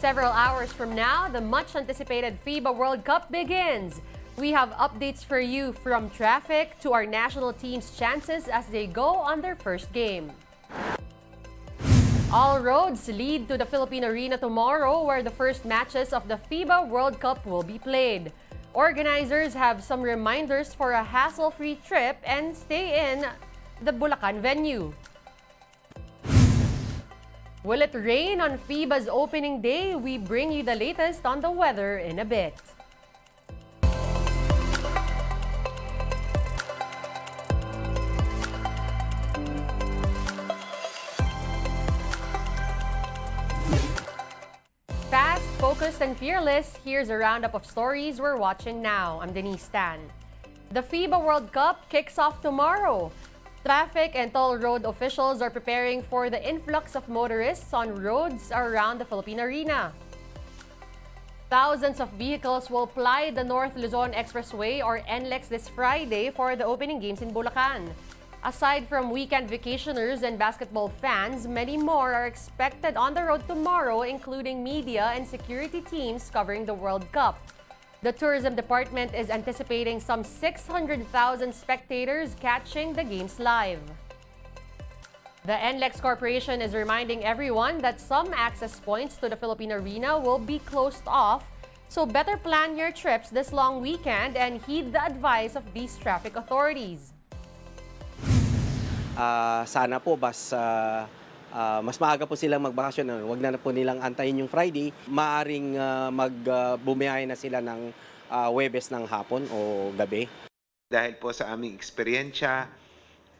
Several hours from now, the much-anticipated FIBA World Cup begins. We have updates for you from traffic to our national team's chances as they go on their first game. All roads lead to the Philippine Arena tomorrow, where the first matches of the FIBA World Cup will be played. Organizers have some reminders for a hassle-free trip and stay in the Bulacan venue. Will it rain on FIBA's opening day? We bring you the latest on the weather in a bit. Fast, focused, and fearless, here's a roundup of stories we're watching now. I'm Denise Tan. The FIBA World Cup kicks off tomorrow. Traffic and toll road officials are preparing for the influx of motorists on roads around the Philippine Arena. Thousands of vehicles will ply the North Luzon Expressway or NLEX this Friday for the opening games in Bulacan. Aside from weekend vacationers and basketball fans, many more are expected on the road tomorrow, including media and security teams covering the World Cup. The tourism department is anticipating some 600,000 spectators catching the games live. The NLEX Corporation is reminding everyone that some access points to the Philippine Arena will be closed off, so better plan your trips this long weekend and heed the advice of these traffic authorities. Sana po mas maaga po silang magbakasyon. Huwag na po nilang antayin yung Friday. Maaring magbumiyahe na sila ng Huwebes ng hapon o gabi. Dahil po sa aming eksperyensya,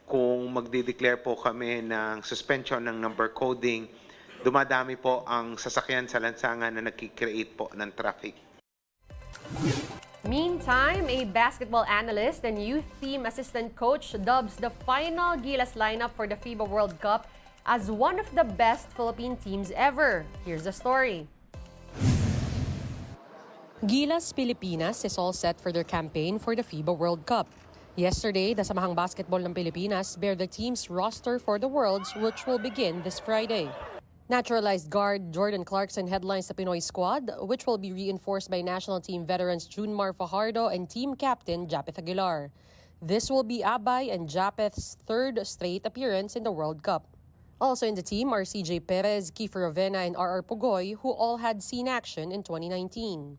kung magde-declare po kami ng suspension ng number coding, dumadami po ang sasakyan sa lansangan na nagki-create po ng traffic. Meantime, a basketball analyst and youth team assistant coach dubs the final Gilas lineup for the FIBA World Cup as one of the best Philippine teams ever. Here's the story. Gilas Pilipinas is all set for their campaign for the FIBA World Cup. Yesterday, the Samahang Basketball ng Pilipinas bare the team's roster for the Worlds, which will begin this Friday. Naturalized guard Jordan Clarkson headlines the Pinoy squad, which will be reinforced by national team veterans Junmar Fajardo and team captain Japeth Aguilar. This will be Abay and Japeth's third straight appearance in the World Cup. Also in the team are CJ Perez, Kiefer Ravena, and RR Pugoy, who all had seen action in 2019.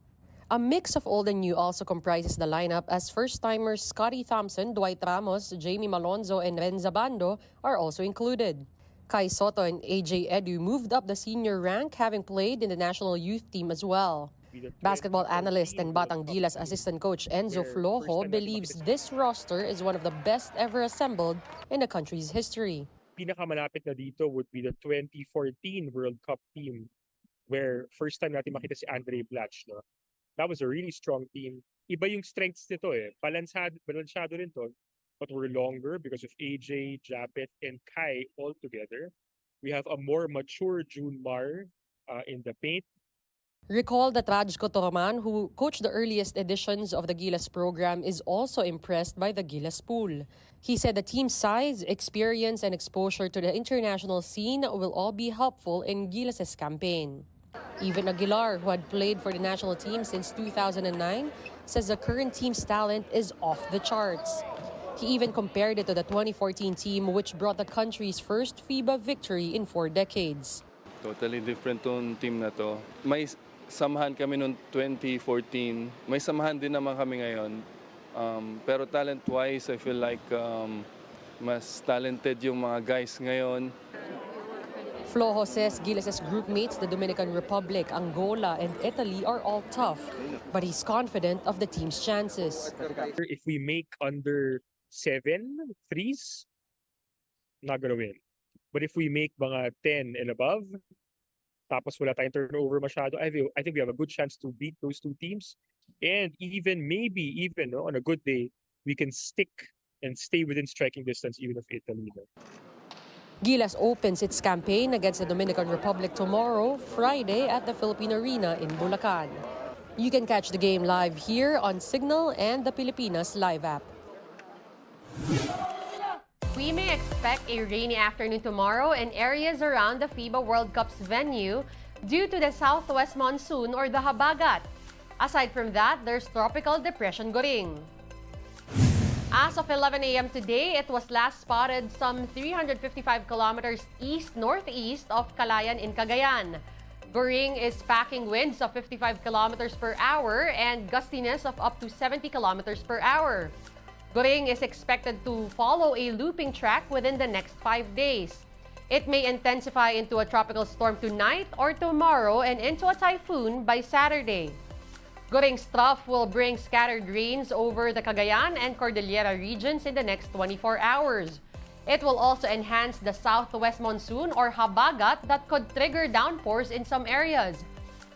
A mix of old and new also comprises the lineup, as first-timers Scotty Thompson, Dwight Ramos, Jamie Malonzo, and Renza Bando are also included. Kai Soto and AJ Edu moved up the senior rank, having played in the national youth team as well. Basketball analyst and Batang Gilas assistant coach Enzo Flojo believes this roster is one of the best ever assembled in the country's history. Pinakamalapit na dito would be the 2014 World Cup team, where first time natin makita si Andre Blatch. No? That was a really strong team. Iba yung strengths nito eh. Balansyado rin to. But we're longer because of AJ, Japeth, and Kai all together. We have a more mature Junmar in the paint. Recall that Raj Cotorman, who coached the earliest editions of the Gilas program, is also impressed by the Gilas pool. He said the team's size, experience, and exposure to the international scene will all be helpful in Gilas' campaign. Even Aguilar, who had played for the national team since 2009, says the current team's talent is off the charts. He even compared it to the 2014 team, which brought the country's first FIBA victory in 4 decades. Totally different tong team na to. May samahan kami noong 2014. May samahan din naman kami ngayon. Pero talent-wise, I feel like mas talented yung mga guys ngayon. Flojo says Gilas' group mates, the Dominican Republic, Angola, and Italy are all tough, but he's confident of the team's chances. If we make under 7 threes, not gonna win. But if we make mga 10 and above, tapos wala tayong turnover masyado, I think we have a good chance to beat those two teams. And maybe even on a good day, we can stick and stay within striking distance even of Italy. Gilas opens its campaign against the Dominican Republic tomorrow, Friday, at the Philippine Arena in Bulacan. You can catch the game live here on Signal and the Pilipinas Live app. We may expect a rainy afternoon tomorrow in areas around the FIBA World Cup's venue, due to the southwest monsoon or the habagat. Aside from that, there's Tropical Depression Goring. As of 11 a.m. today, it was last spotted some 355 kilometers east-northeast of Calayan in Cagayan. Goring is packing winds of 55 kilometers per hour and gustiness of up to 70 kilometers per hour. Goring is expected to follow a looping track within the next 5 days. It may intensify into a tropical storm tonight or tomorrow and into a typhoon by Saturday. Goring's trough will bring scattered rains over the Cagayan and Cordillera regions in the next 24 hours. It will also enhance the southwest monsoon or habagat that could trigger downpours in some areas.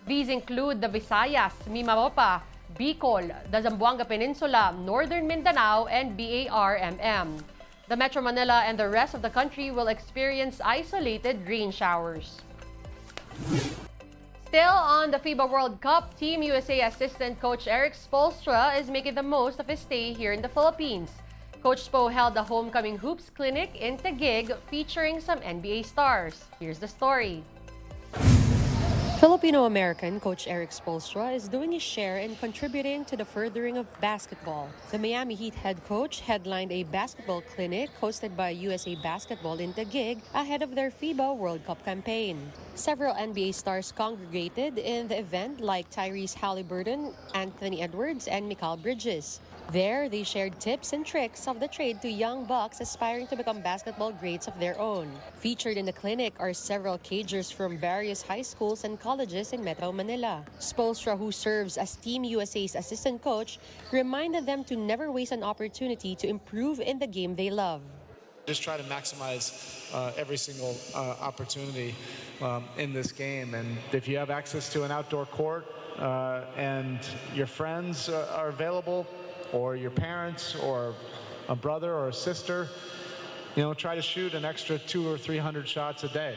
These include the Visayas, Mimaropa, Bicol, the Zamboanga Peninsula, Northern Mindanao, and BARMM. The Metro Manila and the rest of the country will experience isolated rain showers. Still on the FIBA World Cup, Team USA assistant coach Eric Spoelstra is making the most of his stay here in the Philippines. Coach Spo held the Homecoming Hoops Clinic in Taguig featuring some NBA stars. Here's the story. Filipino-American coach Eric Spoelstra is doing his share in contributing to the furthering of basketball. The Miami Heat head coach headlined a basketball clinic hosted by USA Basketball in Taguig ahead of their FIBA World Cup campaign. Several NBA stars congregated in the event like Tyrese Halliburton, Anthony Edwards, and Mikal Bridges. There, they shared tips and tricks of the trade to young bucks aspiring to become basketball greats of their own. Featured in the clinic are several cagers from various high schools and colleges in Metro Manila. Spoelstra, who serves as Team USA's assistant coach, reminded them to never waste an opportunity to improve in the game they love. Just try to maximize every single opportunity in this game. And if you have access to an outdoor court and your friends are available, or your parents, or a brother or a sister, try to shoot an extra 200 or 300 shots a day.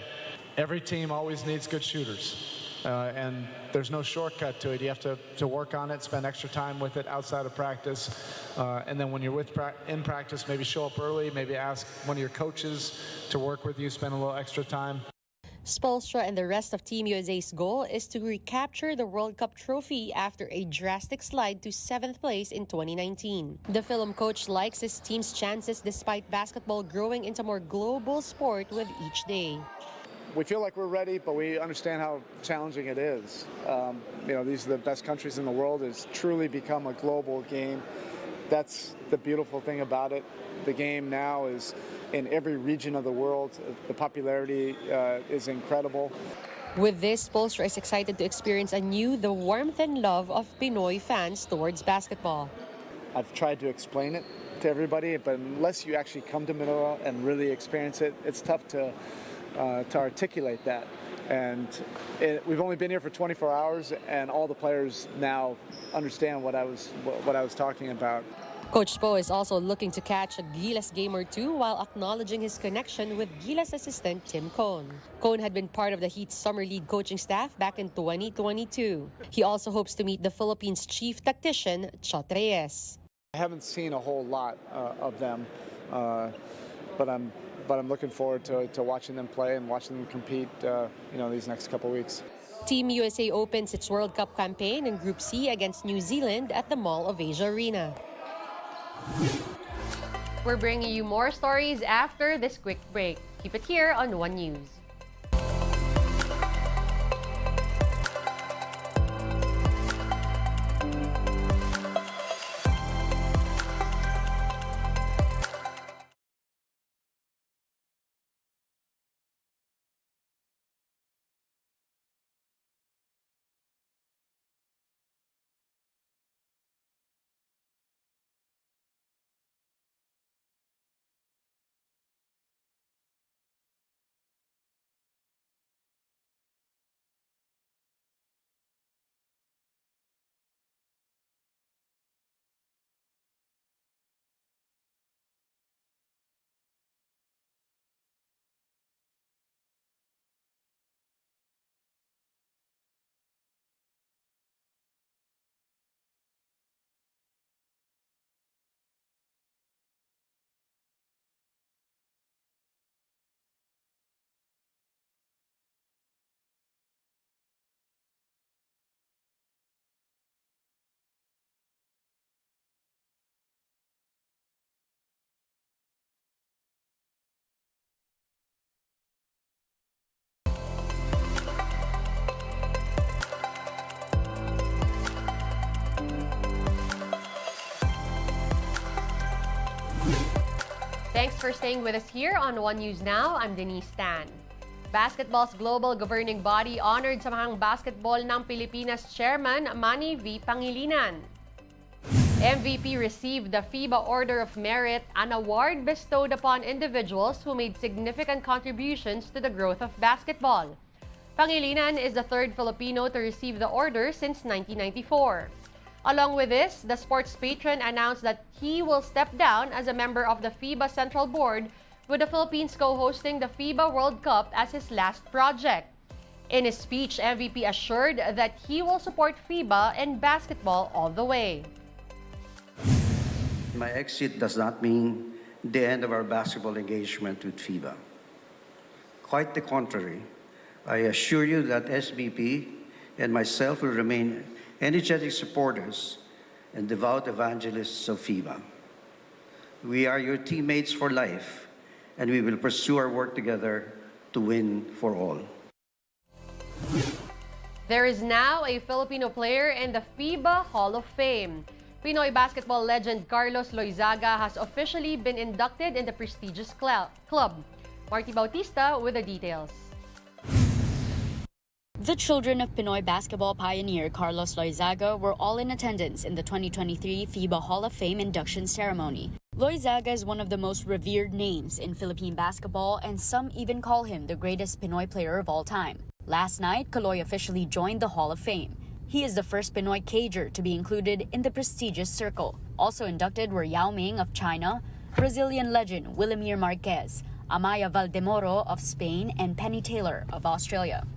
Every team always needs good shooters, and there's no shortcut to it. You have to work on it, spend extra time with it outside of practice, and then when you're in practice, maybe show up early, maybe ask one of your coaches to work with you, spend a little extra time. Spoelstra and the rest of Team USA's goal is to recapture the World Cup trophy after a drastic slide to 7th place in 2019. The film coach likes his team's chances despite basketball growing into more global sport with each day. We feel like we're ready, but we understand how challenging it is. These are the best countries in the world. It's truly become a global game. That's the beautiful thing about it. The game now is in every region of the world. The popularity is incredible. With this, Spoelstra is excited to experience anew the warmth and love of Pinoy fans towards basketball. I've tried to explain it to everybody, but unless you actually come to Manila and really experience it, it's tough to articulate that. And we've only been here for 24 hours, and all the players now understand what I was talking about. Coach Spo is also looking to catch a Gilas game or two while acknowledging his connection with Gilas assistant Tim Cone. Cone had been part of the Heat's Summer League coaching staff back in 2022. He also hopes to meet the Philippines' chief tactician, Chot Reyes. I haven't seen a whole lot of them, but I'm looking forward to watching them play and watching them compete these next couple weeks. Team USA opens its World Cup campaign in Group C against New Zealand at the Mall of Asia Arena. We're bringing you more stories after this quick break. Keep it here on One News. Thanks for staying with us here on One News Now. I'm Denise Tan. Basketball's global governing body honored Samahang Basketball ng Pilipinas Chairman Manny V. Pangilinan. MVP received the FIBA Order of Merit, an award bestowed upon individuals who made significant contributions to the growth of basketball. Pangilinan is the third Filipino to receive the order since 1994. Along with this, the sports patron announced that he will step down as a member of the FIBA Central Board, with the Philippines co-hosting the FIBA World Cup as his last project. In his speech, MVP assured that he will support FIBA and basketball all the way. My exit does not mean the end of our basketball engagement with FIBA. Quite the contrary, I assure you that SBP and myself will remain energetic supporters and devout evangelists of FIBA. We are your teammates for life, and we will pursue our work together to win for all. There is now a Filipino player in the FIBA Hall of Fame. Pinoy basketball legend Carlos Loizaga has officially been inducted in the prestigious club. Marty Bautista with the details. The children of Pinoy basketball pioneer Carlos Loizaga were all in attendance in the 2023 FIBA Hall of Fame induction ceremony. Loizaga is one of the most revered names in Philippine basketball, and some even call him the greatest Pinoy player of all time. Last night, Kaloy officially joined the Hall of Fame. He is the first Pinoy cager to be included in the prestigious circle. Also inducted were Yao Ming of China, Brazilian legend Willimir Marquez, Amaya Valdemoro of Spain, and Penny Taylor of Australia.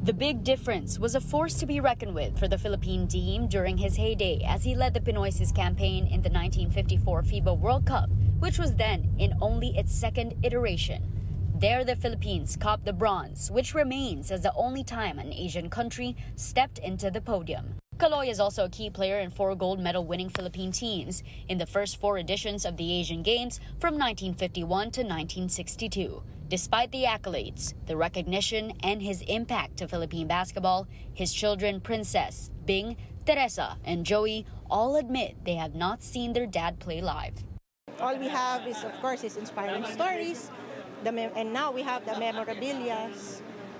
The big difference was a force to be reckoned with for the Philippine team during his heyday as he led the Pinoy's campaign in the 1954 FIBA World Cup, which was then in only its second iteration. There, the Philippines copped the bronze, which remains as the only time an Asian country stepped into the podium. Kaloy is also a key player in 4 gold medal-winning Philippine teams in the first 4 editions of the Asian Games from 1951 to 1962. Despite the accolades, the recognition, and his impact to Philippine basketball, his children Princess, Bing, Teresa, and Joey all admit they have not seen their dad play live. All we have is, of course, his inspiring stories, and now we have the memorabilia,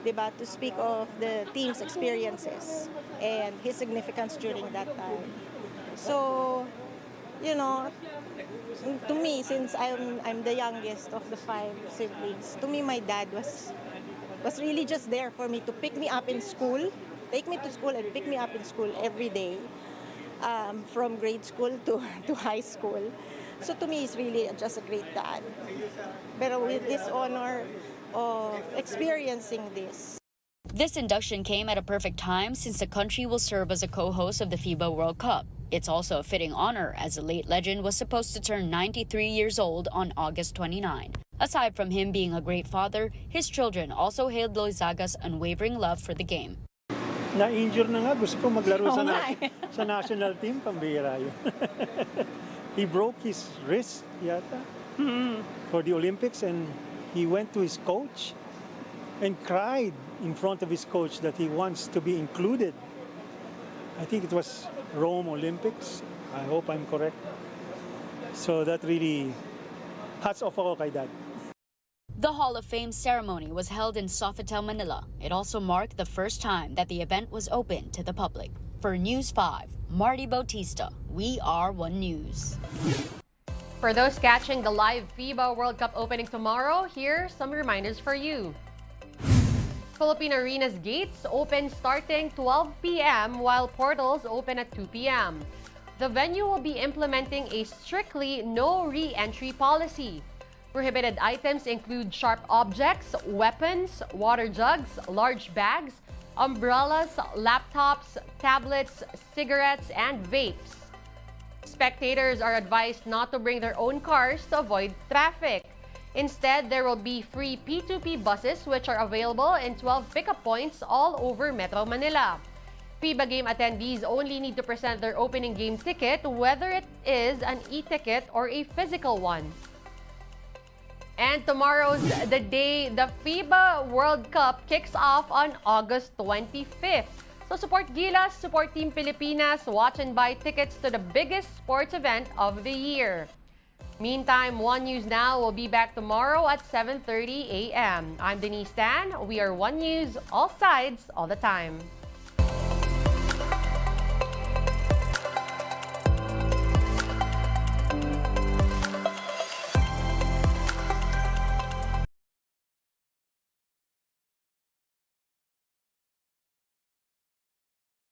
diba, to speak of the team's experiences and his significance during that time. So, you know, to me, since I'm the youngest of the 5 siblings, to me my dad was really just there for me to pick me up in school, take me to school and pick me up in school every day, from grade school to high school. So to me, he's really just a great dad. But with this honor of experiencing this. This induction came at a perfect time since the country will serve as a co-host of the FIBA World Cup. It's also a fitting honor as the late legend was supposed to turn 93 years old on August 29. Aside from him being a great father, his children also hailed Loizaga's unwavering love for the game. Na-injure na nga, gusto ko maglaro sa national team, pambihira yun. He broke his wrist yata for the Olympics, and he went to his coach and cried in front of his coach that he wants to be included. I think it was Rome Olympics. I hope I'm correct. So that really, hats off ako kay Dad. The Hall of Fame ceremony was held in Sofitel, Manila. It also marked the first time that the event was open to the public. For News 5, Marty Bautista, we are One News. For those catching the live FIBA World Cup opening tomorrow, here are some reminders for you. Philippine Arena's gates open starting 12 p.m. while portals open at 2 p.m. The venue will be implementing a strictly no re-entry policy. Prohibited items include sharp objects, weapons, water jugs, large bags, umbrellas, laptops, tablets, cigarettes, and vapes. Spectators are advised not to bring their own cars to avoid traffic. Instead, there will be free P2P buses which are available in 12 pickup points all over Metro Manila. FIBA game attendees only need to present their opening game ticket, whether it is an e-ticket or a physical one. And tomorrow's the day the FIBA World Cup kicks off on August 25th. So support Gilas, support Team Pilipinas, watch and buy tickets to the biggest sports event of the year. Meantime, One News Now will be back tomorrow at 7:30 a.m. I'm Denise Tan. We are One News, all sides, all the time.